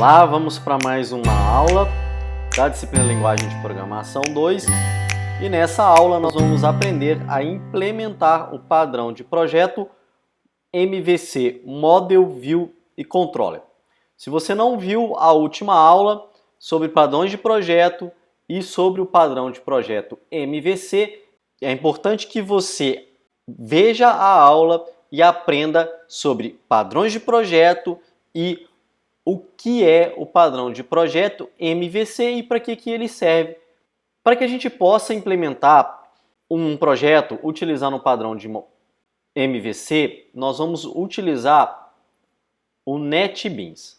Olá, vamos para mais uma aula da disciplina Linguagem de Programação 2 e nessa aula nós vamos aprender a implementar o padrão de projeto MVC, Model, View e Controller. Se você não viu a última aula sobre padrões de projeto e sobre o padrão de projeto MVC, é importante que você veja a aula e aprenda sobre padrões de projeto e o que é o padrão de projeto MVC e para que ele serve. Para que a gente possa implementar um projeto utilizando o padrão de MVC, nós vamos utilizar o NetBeans.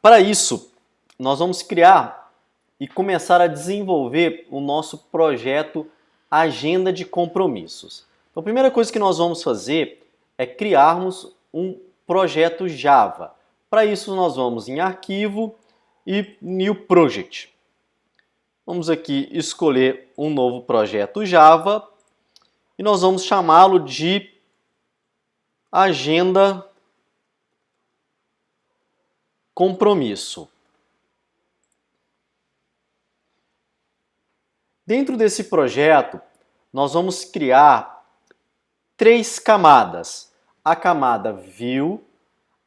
Para isso, nós vamos criar e começar a desenvolver o nosso projeto Agenda de Compromissos. Então, a primeira coisa que nós vamos fazer é criarmos um projeto Java. Para isso, nós vamos em Arquivo e New Project. Vamos aqui escolher um novo projeto Java e nós vamos chamá-lo de Agenda Compromisso. Dentro desse projeto, nós vamos criar 3 camadas. A camada View,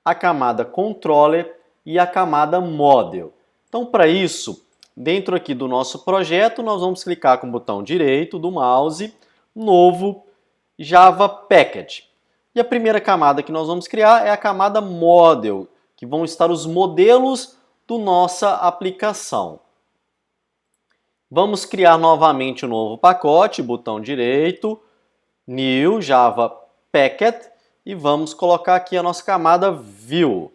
a camada Controller e a camada Model. Então, para isso, dentro aqui do nosso projeto, nós vamos clicar com o botão direito do mouse, Novo, Java Package. E a primeira camada que nós vamos criar é a camada Model, que vão estar os modelos da nossa aplicação. Vamos criar novamente um novo pacote, botão direito, New, Java Package, e vamos colocar aqui a nossa camada View.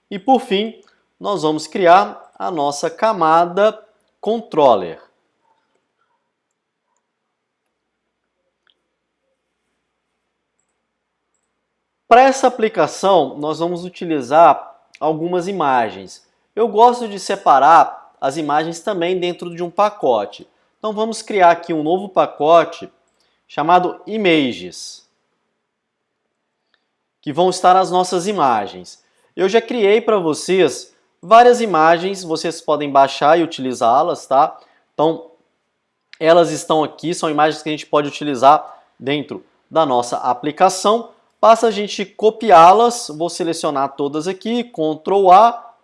E por fim, nós vamos criar a nossa camada Controller. Para essa aplicação, nós vamos utilizar algumas imagens. Eu gosto de separar as imagens também dentro de um pacote. Então vamos criar aqui um novo pacote chamado Images, que vão estar as nossas imagens. Eu já criei para vocês várias imagens, vocês podem baixar e utilizá-las, tá? Então, elas estão aqui, são imagens que a gente pode utilizar dentro da nossa aplicação. Basta a gente copiá-las, vou selecionar todas aqui, Ctrl A,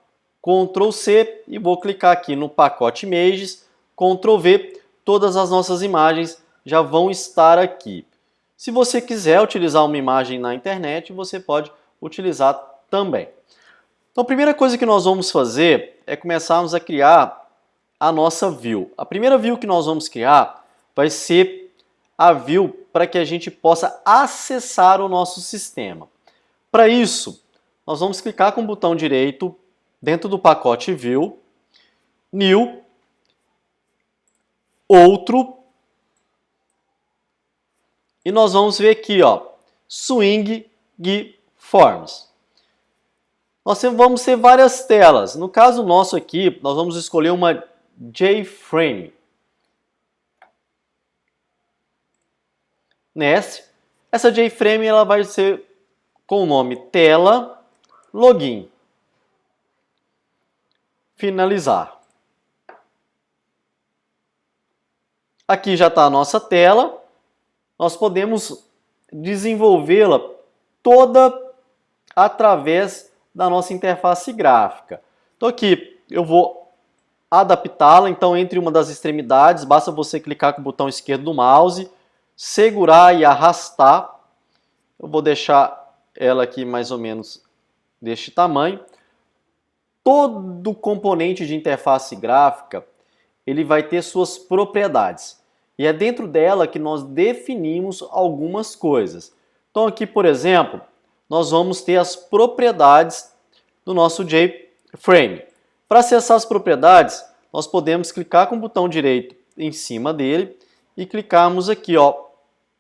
Ctrl C e vou clicar aqui no pacote Images, Ctrl V, todas as nossas imagens já vão estar aqui. Se você quiser utilizar uma imagem na internet, você pode utilizar também. Então, a primeira coisa que nós vamos fazer é começarmos a criar a nossa view. A primeira view que nós vamos criar vai ser a view para que a gente possa acessar o nosso sistema. Para isso, nós vamos clicar com o botão direito dentro do pacote View, New, Outro, e nós vamos ver aqui, ó, Swing GUI Forms. Nós vamos ter várias telas. No caso nosso aqui, nós vamos escolher uma JFrame. Essa JFrame ela vai ser com o nome Tela, Login. Finalizar. Aqui já está a nossa tela. Nós podemos desenvolvê-la toda através da nossa interface gráfica. Então aqui eu vou adaptá-la, então entre uma das extremidades, basta você clicar com o botão esquerdo do mouse, segurar e arrastar. Eu vou deixar ela aqui mais ou menos deste tamanho. Todo componente de interface gráfica, ele vai ter suas propriedades. E é dentro dela que nós definimos algumas coisas. Então aqui, por exemplo, nós vamos ter as propriedades do nosso JFrame. Para acessar as propriedades, nós podemos clicar com o botão direito em cima dele e clicarmos aqui, ó,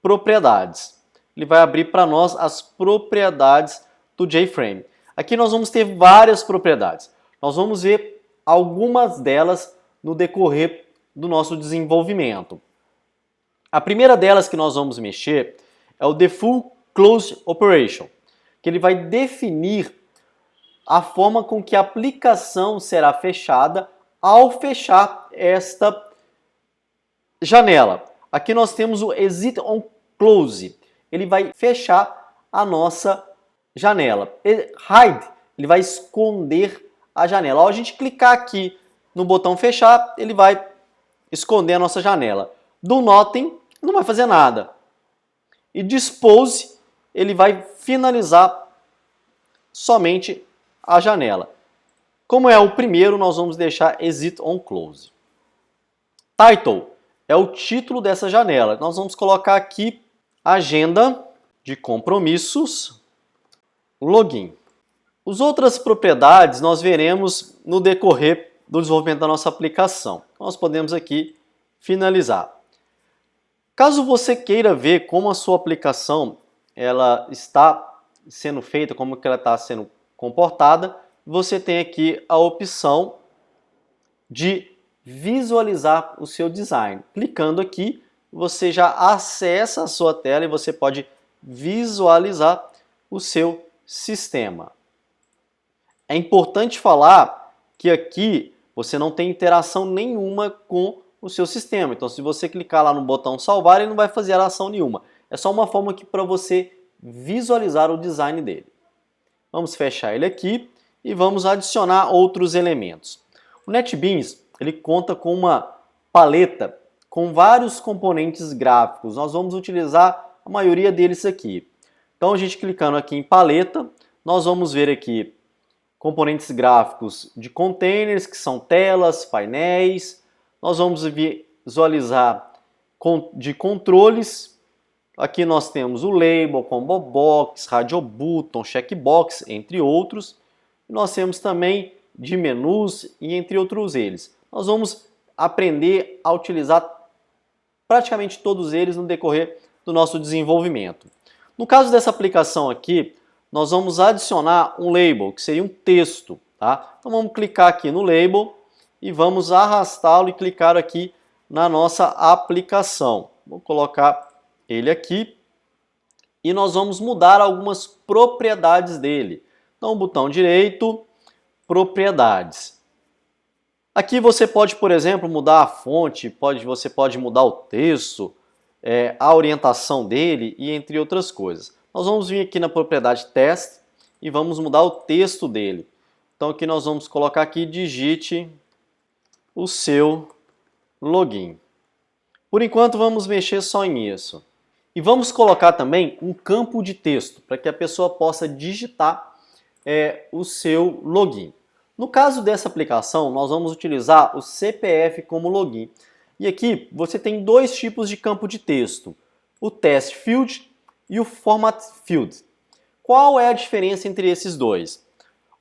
Propriedades. Ele vai abrir para nós as propriedades do JFrame. Aqui nós vamos ter várias propriedades. Nós vamos ver algumas delas no decorrer do nosso desenvolvimento. A primeira delas que nós vamos mexer é o Default Close Operation, que ele vai definir a forma com que a aplicação será fechada ao fechar esta janela. Aqui nós temos o Exit on Close. Ele vai fechar a nossa janela. Hide, ele vai esconder a janela. Ao a gente clicar aqui no botão fechar, ele vai esconder a nossa janela. Do Nothing, não vai fazer nada. E Dispose, ele vai finalizar somente a janela. Como é o primeiro, nós vamos deixar Exit on Close. Title é o título dessa janela. Nós vamos colocar aqui Agenda de compromissos, Login. As outras propriedades nós veremos no decorrer do desenvolvimento da nossa aplicação. Nós podemos aqui finalizar. Caso você queira ver como a sua aplicação ela está sendo feita, como que ela está sendo comportada, você tem aqui a opção de visualizar o seu design. Clicando aqui, você já acessa a sua tela e você pode visualizar o seu sistema. É importante falar que aqui você não tem interação nenhuma com o seu sistema. Então, se você clicar lá no botão salvar, ele não vai fazer ação nenhuma. É só uma forma aqui para você visualizar o design dele. Vamos fechar ele aqui e vamos adicionar outros elementos. O NetBeans, ele conta com uma paleta com vários componentes gráficos. Nós vamos utilizar a maioria deles aqui. Então, a gente clicando aqui em paleta, nós vamos ver aqui componentes gráficos de containers, que são telas, painéis. Nós vamos visualizar de controles. Aqui nós temos o Label, Combo Box, Radio Button, Checkbox, entre outros. E nós temos também de menus e entre outros eles. Nós vamos aprender a utilizar praticamente todos eles no decorrer do nosso desenvolvimento. No caso dessa aplicação aqui, nós vamos adicionar um label, que seria um texto. Tá? Então vamos clicar aqui no label e vamos arrastá-lo e clicar aqui na nossa aplicação. Vou colocar ele aqui e nós vamos mudar algumas propriedades dele. Então, botão direito, propriedades. Aqui você pode, por exemplo, mudar a fonte, você pode mudar o texto, a orientação dele e entre outras coisas. Nós vamos vir aqui na propriedade teste e vamos mudar o texto dele. Então aqui nós vamos colocar aqui, digite o seu login. Por enquanto vamos mexer só nisso. E vamos colocar também um campo de texto para que a pessoa possa digitar o seu login. No caso dessa aplicação, nós vamos utilizar o CPF como login. E aqui você tem dois tipos de campo de texto, o Test Field e o Format Field. Qual é a diferença entre esses dois?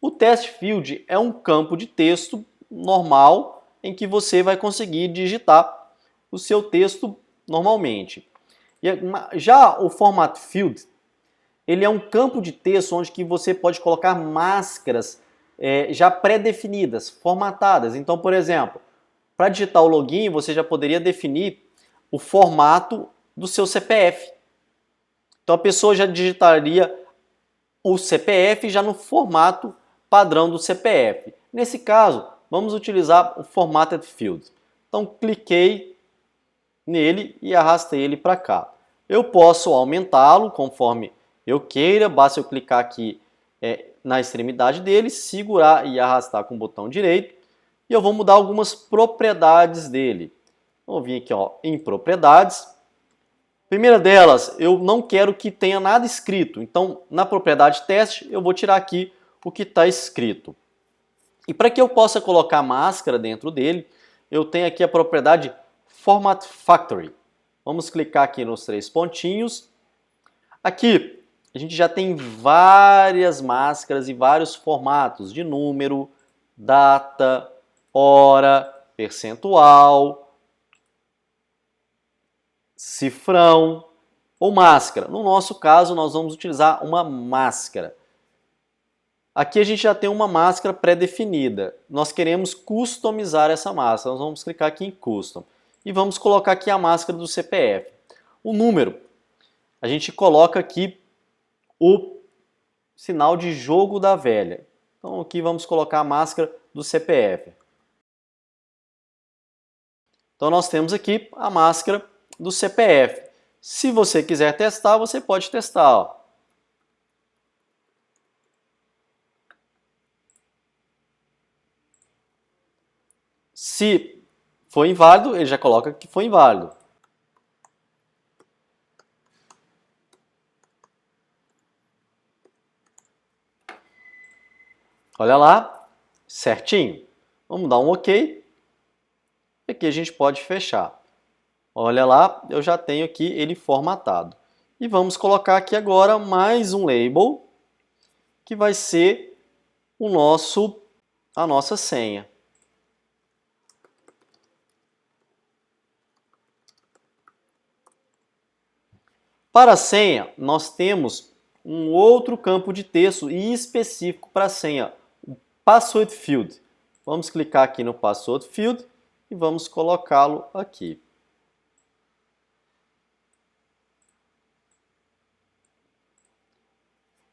O Test Field é um campo de texto normal em que você vai conseguir digitar o seu texto normalmente. Já o Format Field, ele é um campo de texto onde que você pode colocar máscaras já pré-definidas, formatadas. Então, por exemplo, para digitar o login, você já poderia definir o formato do seu CPF. Então, a pessoa já digitaria o CPF já no formato padrão do CPF. Nesse caso, vamos utilizar o Formatted Field. Então, cliquei nele e arrastei ele para cá. Eu posso aumentá-lo conforme eu queira, basta eu clicar aqui na extremidade dele, segurar e arrastar com o botão direito, e eu vou mudar algumas propriedades dele. Vou vir aqui em propriedades. Primeira delas, eu não quero que tenha nada escrito, então na propriedade teste eu vou tirar aqui o que está escrito. E para que eu possa colocar máscara dentro dele, eu tenho aqui a propriedade Format Factory. Vamos clicar aqui nos três pontinhos. Aqui a gente já tem várias máscaras e vários formatos de número, data, hora, percentual, cifrão ou máscara. No nosso caso, nós vamos utilizar uma máscara. Aqui a gente já tem uma máscara pré-definida. Nós queremos customizar essa máscara. Nós vamos clicar aqui em Custom. E vamos colocar aqui a máscara do CPF. O número, a gente coloca aqui o sinal de jogo da velha. Então aqui vamos colocar a máscara do CPF. Então nós temos aqui a máscara do CPF. Se você quiser testar, você pode testar. Ó. Se for inválido, ele já coloca que foi inválido. Olha lá, certinho. Vamos dar um OK. Aqui a gente pode fechar. Olha lá, eu já tenho aqui ele formatado. E vamos colocar aqui agora mais um label, que vai ser a nossa senha. Para a senha, nós temos um outro campo de texto específico para a senha, o Password Field. Vamos clicar aqui no Password Field e vamos colocá-lo aqui.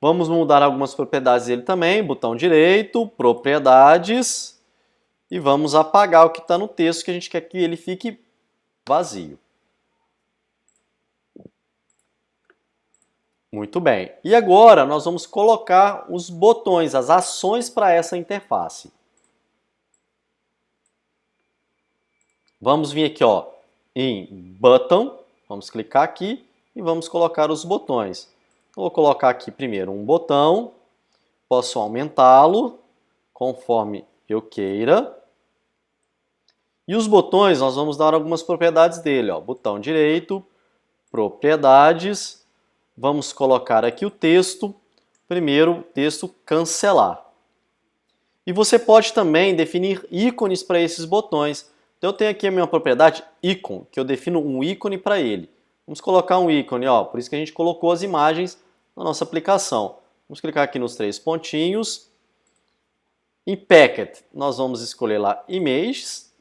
Vamos mudar algumas propriedades dele também, botão direito, propriedades, e vamos apagar o que está no texto, que a gente quer que ele fique vazio. Muito bem. E agora nós vamos colocar os botões, as ações para essa interface. Vamos vir aqui ó, em Button, vamos clicar aqui e vamos colocar os botões. Vou colocar aqui primeiro um botão, posso aumentá-lo conforme eu queira. E os botões, nós vamos dar algumas propriedades dele. Ó. Botão direito, propriedades, vamos colocar aqui o texto, primeiro texto cancelar. E você pode também definir ícones para esses botões. Então eu tenho aqui a minha propriedade ícone, que eu defino um ícone para ele. Vamos colocar um ícone, ó, por isso que a gente colocou as imagens na nossa aplicação. Vamos clicar aqui nos três pontinhos. Em Packet, nós vamos escolher lá Images,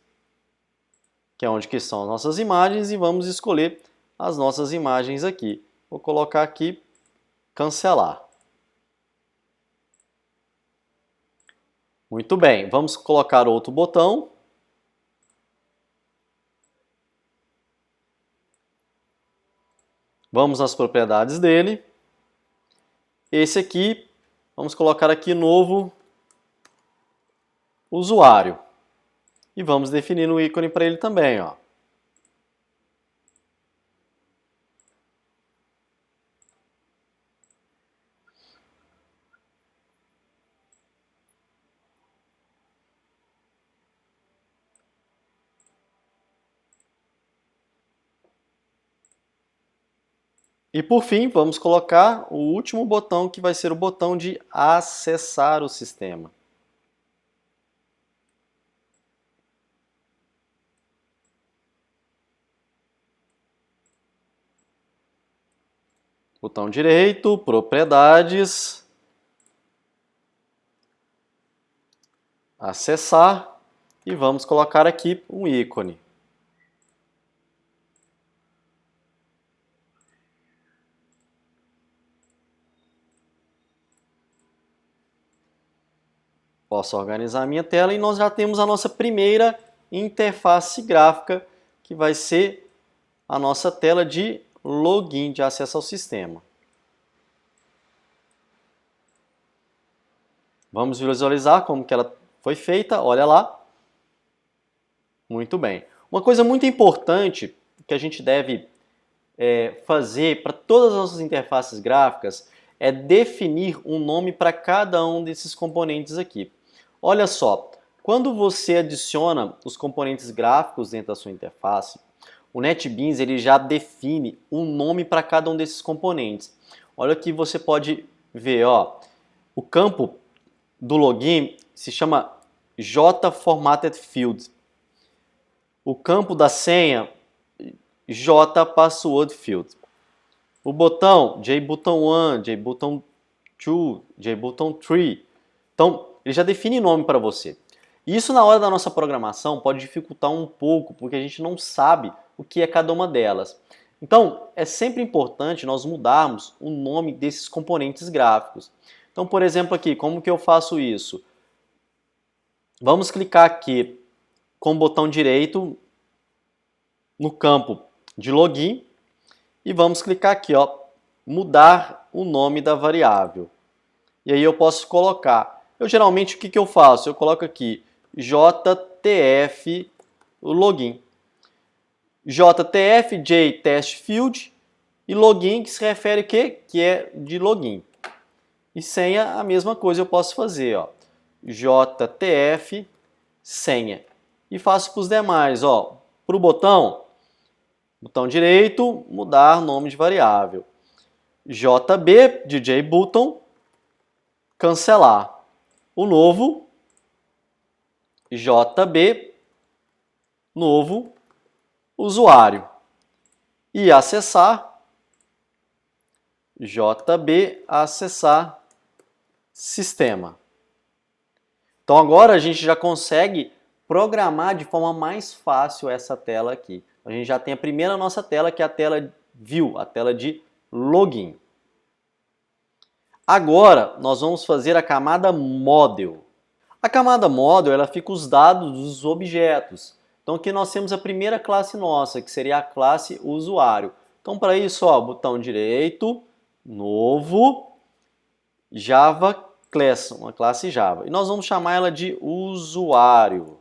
que é onde que são as nossas imagens, e vamos escolher as nossas imagens aqui. Vou colocar aqui Cancelar. Muito bem, vamos colocar outro botão. Vamos nas propriedades dele. Esse aqui, vamos colocar aqui novo usuário. E vamos definir um ícone para ele também, ó. E por fim, vamos colocar o último botão, que vai ser o botão de acessar o sistema. Botão direito, propriedades, acessar e vamos colocar aqui um ícone. Posso organizar a minha tela e nós já temos a nossa primeira interface gráfica, que vai ser a nossa tela de login, de acesso ao sistema. Vamos visualizar como que ela foi feita, olha lá. Muito bem. Uma coisa muito importante que a gente deve fazer para todas as nossas interfaces gráficas é definir um nome para cada um desses componentes aqui. Olha só, quando você adiciona os componentes gráficos dentro da sua interface, o NetBeans ele já define um nome para cada um desses componentes. Olha que você pode ver, ó, o campo do login se chama JFormatted O campo da senha, JPasswordField. O botão, JButton1, JButton2, JButton3. Então, ele já define nome para você. Isso na hora da nossa programação pode dificultar um pouco, porque a gente não sabe o que é cada uma delas. Então, é sempre importante nós mudarmos o nome desses componentes gráficos. Então, por exemplo, aqui, como que eu faço isso? Vamos clicar aqui com o botão direito no campo de login e vamos clicar aqui, ó, mudar o nome da variável. E aí eu posso colocar. Geralmente o que eu faço? Eu coloco aqui JTF login. JTF J test field e login que se refere a quê? Que é de login. E senha a mesma coisa eu posso fazer, ó. JTF senha. E faço para os demais, ó. Para o botão direito, mudar nome de variável. JB de JButton, cancelar. O novo JB novo usuário. E acessar JB acessar sistema. Então agora a gente já consegue programar de forma mais fácil essa tela aqui. A gente já tem a primeira nossa tela, que é a tela View, a tela de login. Agora nós vamos fazer a camada Model. A camada Model, ela fica os dados dos objetos. Então aqui nós temos a primeira classe nossa, que seria a classe usuário. Então para isso, ó, botão direito, novo, Java Class, uma classe Java. E nós vamos chamar ela de usuário.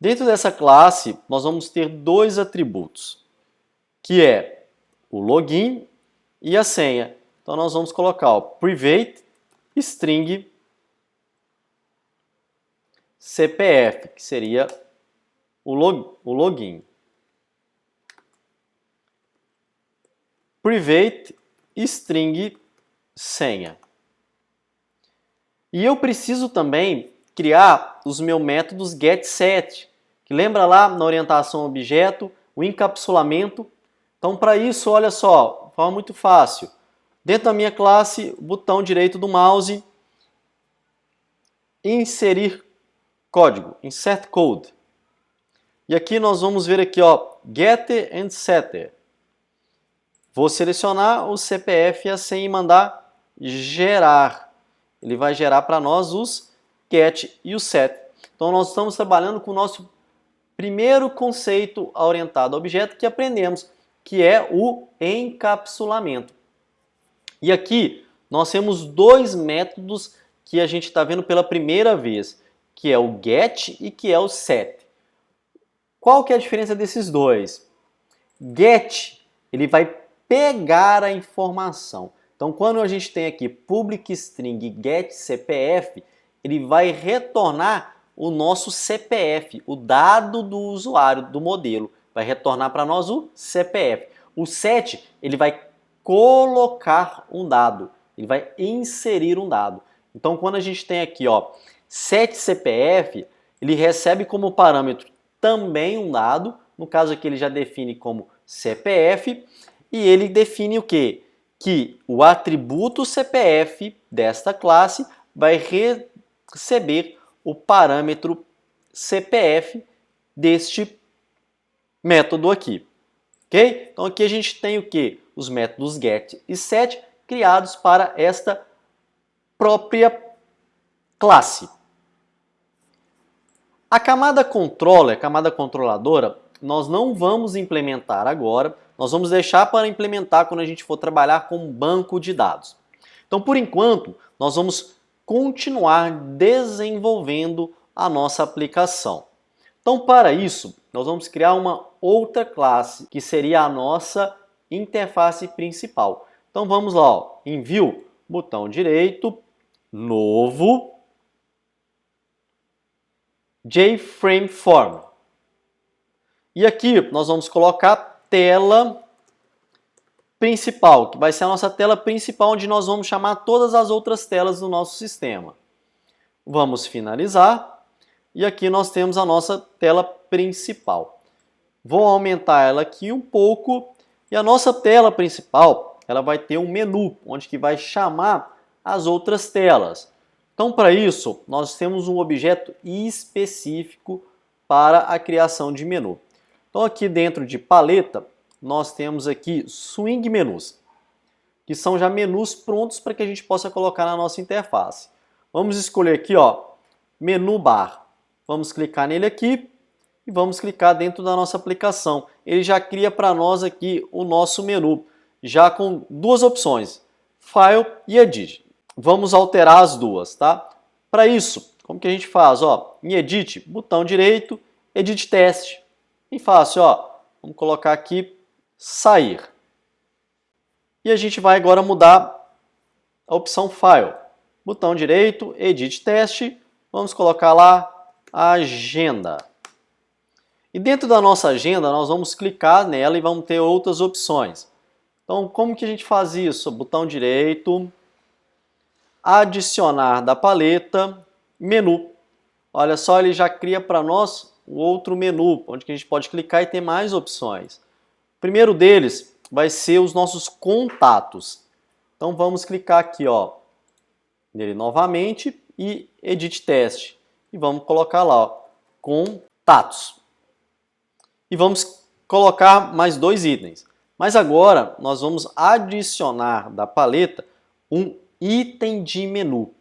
Dentro dessa classe, nós vamos ter dois atributos, que é o login e a senha. Então nós vamos colocar o private string CPF, que seria o login. Private string senha. E eu preciso também criar os meus métodos getSet, que lembra lá na orientação objeto, o encapsulamento. Então para isso, olha só, de forma muito fácil. Dentro da minha classe, botão direito do mouse, inserir código, insert code. E aqui nós vamos ver aqui, ó, getter and setter. Vou selecionar o CPF e a senha e mandar gerar. Ele vai gerar para nós os get e o set. Então nós estamos trabalhando com o nosso primeiro conceito orientado a objeto que aprendemos, que é o encapsulamento. E aqui nós temos dois métodos que a gente está vendo pela primeira vez, que é o get e que é o set. Qual que é a diferença desses dois? Get, ele vai pegar a informação. Então, quando a gente tem aqui public string get CPF, ele vai retornar o nosso CPF, o dado do usuário, do modelo. Vai retornar para nós o CPF. O set, ele vai colocar um dado, ele vai inserir um dado. Então, quando a gente tem aqui, ó, set CPF, ele recebe como parâmetro também um dado, no caso aqui ele já define como CPF, e ele define o quê? Que o atributo CPF desta classe vai receber o parâmetro CPF deste método aqui. Ok? Então aqui a gente tem o quê? Os métodos get e set criados para esta própria classe. A camada controller, a camada controladora, nós não vamos implementar agora, nós vamos deixar para implementar quando a gente for trabalhar com um banco de dados. Então, por enquanto, nós vamos continuar desenvolvendo a nossa aplicação. Então, para isso, nós vamos criar uma outra classe, que seria a nossa interface principal. Então, vamos lá, ó, em View, botão direito, novo, JFrameForm. E aqui nós vamos colocar tela principal, que vai ser a nossa tela principal, onde nós vamos chamar todas as outras telas do nosso sistema. Vamos finalizar. E aqui nós temos a nossa tela principal. Vou aumentar ela aqui um pouco. E a nossa tela principal, ela vai ter um menu, onde que vai chamar as outras telas. Então, para isso, nós temos um objeto específico para a criação de menu. Então, aqui dentro de paleta, nós temos aqui Swing Menus. que são já menus prontos para que a gente possa colocar na nossa interface. Vamos escolher aqui, ó, menu bar. Vamos clicar nele aqui e vamos clicar dentro da nossa aplicação. Ele já cria para nós aqui o nosso menu, já com duas opções, File e Edit. Vamos alterar as duas, tá? Para isso, como que a gente faz? Ó, em Edit, botão direito, Edit Teste. Bem fácil, ó. Vamos colocar aqui, sair. E a gente vai agora mudar a opção File. Botão direito, Edit Teste. Vamos colocar lá, Agenda. E dentro da nossa agenda, nós vamos clicar nela e vamos ter outras opções. Então, como que a gente faz isso? Botão direito, adicionar da paleta, menu. Olha só, ele já cria para nós o outro menu, onde que a gente pode clicar e ter mais opções. O primeiro deles vai ser os nossos contatos. Então, vamos clicar aqui, ó, nele novamente e Edit Teste. E vamos colocar lá, ó, contatos. E vamos colocar mais dois itens. Mas agora nós vamos adicionar da paleta um item de menu.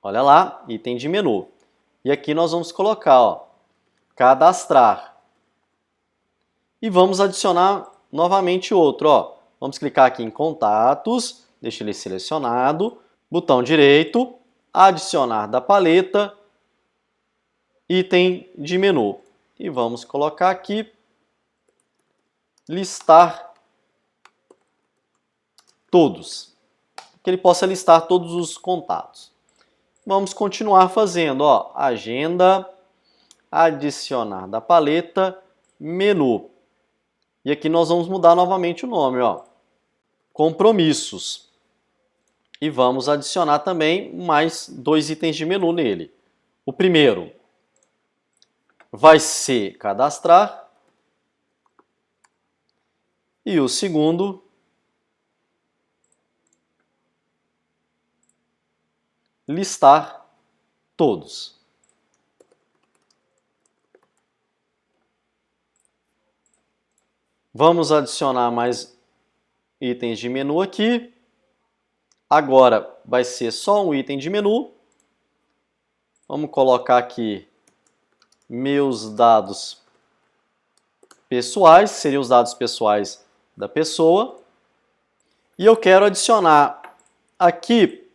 Olha lá, item de menu. E aqui nós vamos colocar, ó, cadastrar. E vamos adicionar novamente outro, ó. Vamos clicar aqui em contatos, deixa ele selecionado, botão direito, adicionar da paleta, item de menu. E vamos colocar aqui, listar todos. Que ele possa listar todos os contatos. Vamos continuar fazendo, ó, agenda, adicionar da paleta, menu. E aqui nós vamos mudar novamente o nome, ó, compromissos. E vamos adicionar também mais dois itens de menu nele. O primeiro vai ser cadastrar e o segundo listar todos. Vamos adicionar mais itens de menu aqui. Agora vai ser só um item de menu. Vamos colocar aqui meus dados pessoais, seriam os dados pessoais da pessoa. E eu quero adicionar aqui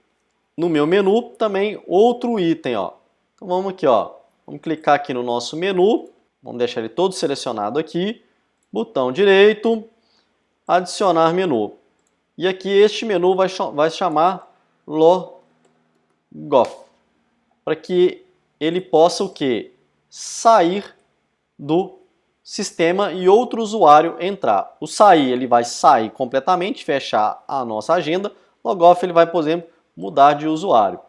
no meu menu também outro item, ó. Então vamos aqui, ó. Vamos clicar aqui no nosso menu, vamos deixar ele todo selecionado aqui, botão direito, adicionar menu. E aqui este menu vai chamar Logoff, para que ele possa o quê? Sair do sistema e outro usuário entrar. O sair, ele vai sair completamente, fechar a nossa agenda. Logoff, ele vai, por exemplo, mudar de usuário.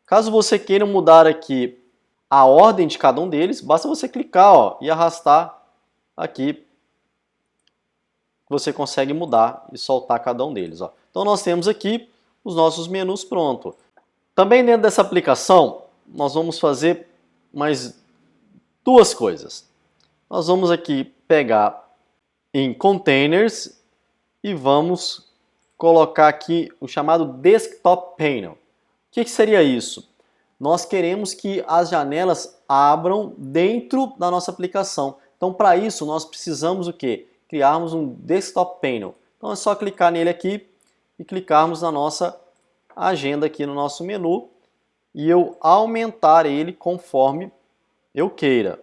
Caso você queira mudar aqui a ordem de cada um deles, basta você clicar, ó, e arrastar aqui. Você consegue mudar e soltar cada um deles, ó. Então nós temos aqui os nossos menus prontos. Também dentro dessa aplicação, nós vamos fazer mais duas coisas. Nós vamos aqui pegar em Containers e vamos colocar aqui o chamado Desktop Panel. O que seria isso? Nós queremos que as janelas abram dentro da nossa aplicação. Então, para isso, nós precisamos o quê? Criarmos um Desktop Panel. Então, é só clicar nele aqui e clicarmos na nossa agenda aqui no nosso menu e eu aumentar ele conforme eu queira.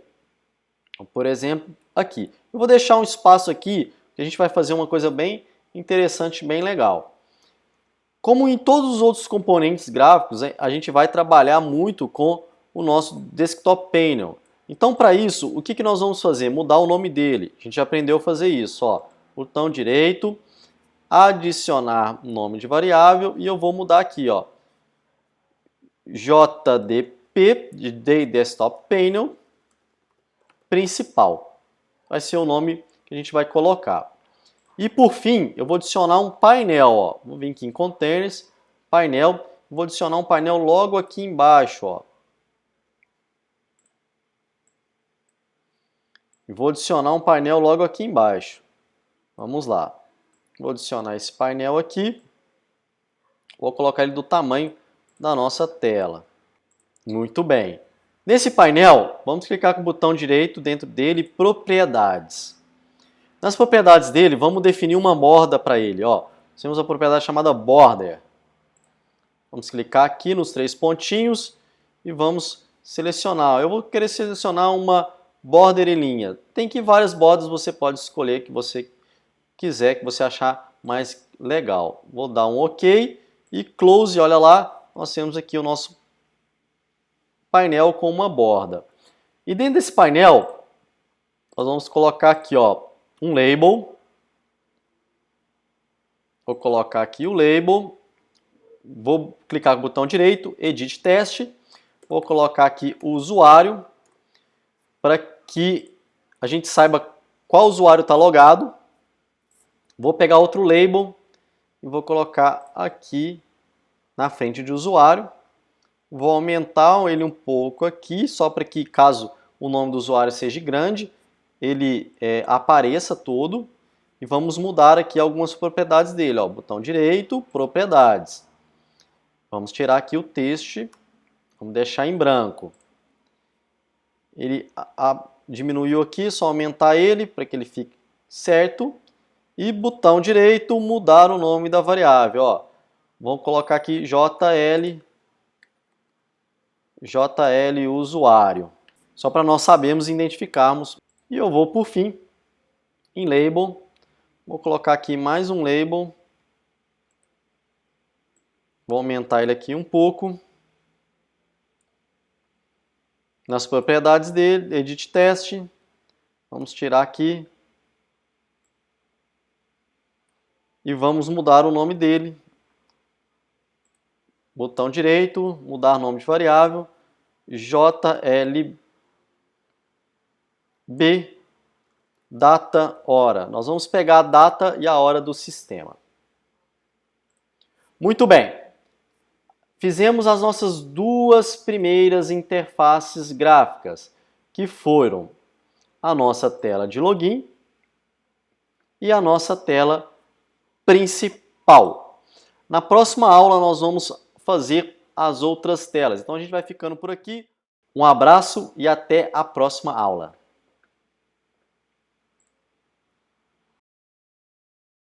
Por exemplo, aqui. Eu vou deixar um espaço aqui, que a gente vai fazer uma coisa bem interessante, bem legal. Como em todos os outros componentes gráficos, a gente vai trabalhar muito com o nosso Desktop Panel. Então, para isso, o que nós vamos fazer? Mudar o nome dele. A gente já aprendeu a fazer isso. Ó. Botão direito, adicionar nome de variável, e eu vou mudar aqui, ó, JDP, de Desktop Panel, principal. Vai ser o nome que a gente vai colocar. E por fim, eu vou adicionar um painel, ó. Vou vir aqui em Containers, painel, vou adicionar um painel logo aqui embaixo, ó. E vou adicionar um painel logo aqui embaixo. Vamos lá. Vou adicionar esse painel aqui. Vou colocar ele do tamanho da nossa tela. Muito bem. Nesse painel, vamos clicar com o botão direito dentro dele, propriedades. Nas propriedades dele, vamos definir uma borda para ele. Ó, temos a propriedade chamada border. Vamos clicar aqui nos 3 pontinhos e vamos selecionar. Eu vou querer selecionar uma border em linha. Tem que várias bordas você pode escolher que você quiser, que você achar mais legal. Vou dar um OK e close. Olha lá, nós temos aqui o nosso painel com uma borda. E dentro desse painel, nós vamos colocar aqui, ó, um label. Vou colocar aqui o label. Vou clicar com o botão direito, Edit Teste. Vou colocar aqui o usuário, para que a gente saiba qual usuário está logado. Vou pegar outro label e vou colocar aqui na frente de usuário. Vou aumentar ele um pouco aqui, só para que, caso o nome do usuário seja grande, ele apareça todo. E vamos mudar aqui algumas propriedades dele. Ó, botão direito, propriedades. Vamos tirar aqui o texto, vamos deixar em branco. Ele diminuiu aqui, só aumentar ele para que ele fique certo. E botão direito, mudar o nome da variável. Ó, vamos colocar aqui JL usuário, só para nós sabermos e identificarmos. E eu vou, por fim, em label, vou colocar aqui mais um label. Vou aumentar ele aqui um pouco. Nas propriedades dele, Edit Teste, vamos tirar aqui. E vamos mudar o nome dele. Botão direito, mudar nome de variável, JLB data hora. Nós vamos pegar a data e a hora do sistema. Muito bem. Fizemos as nossas 2 primeiras interfaces gráficas, que foram a nossa tela de login e a nossa tela principal. Na próxima aula nós vamos fazer as outras telas. Então a gente vai ficando por aqui. Um abraço e até a próxima aula.